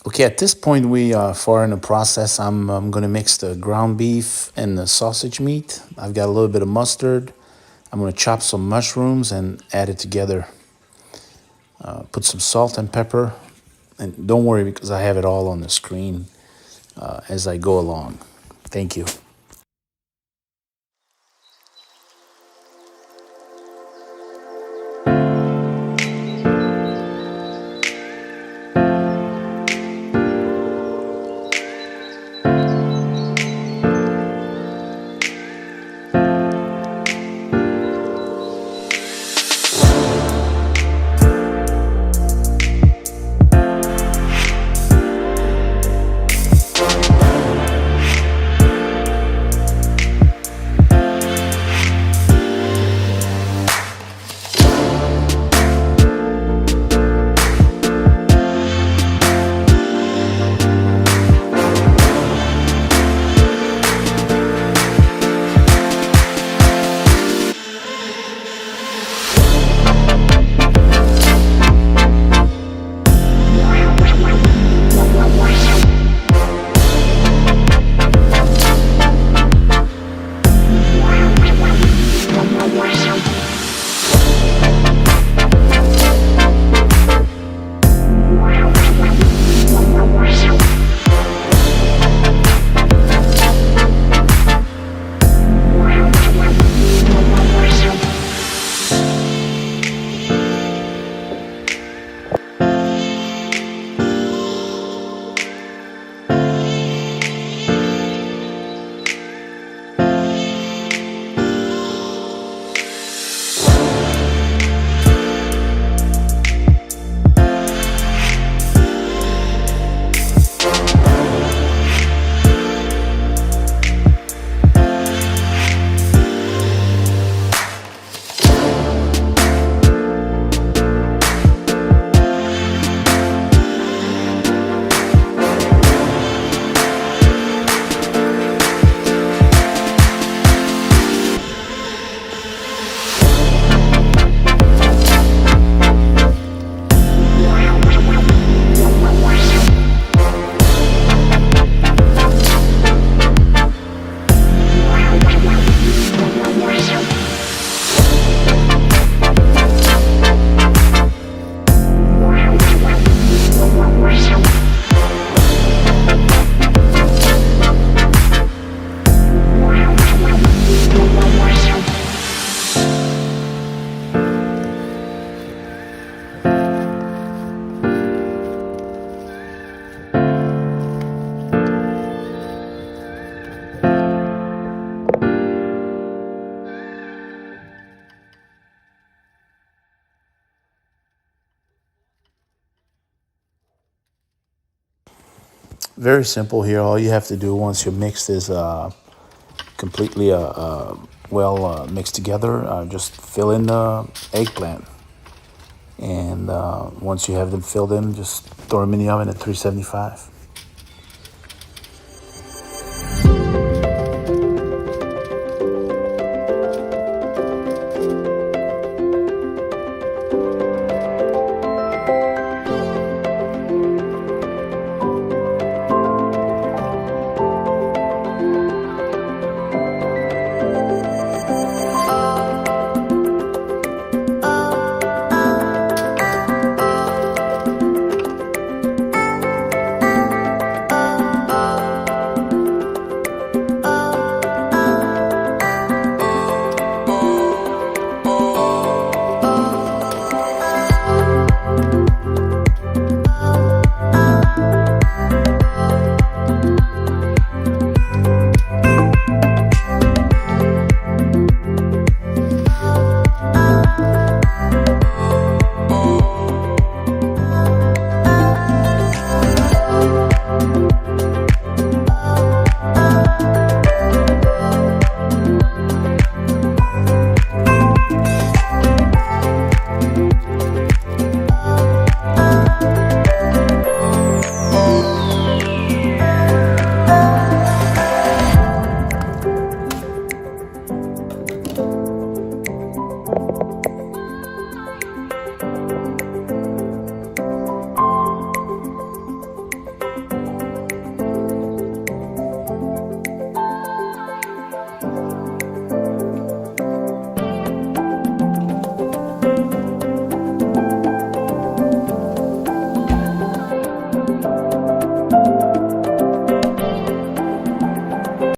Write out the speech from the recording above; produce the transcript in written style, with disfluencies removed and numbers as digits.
Okay, at this point we are far in the process. I'm going to mix the ground beef and the sausage meat. I've got a little bit of mustard. I'm going to chop some mushrooms and add it together. Put some salt and pepper. And don't worry because I have it all on the screen as I go along. Thank you. Very simple here. All you have to do once your mix is completely well mixed together, just fill in the eggplant. And once you have them filled in, just throw them in the oven at 375.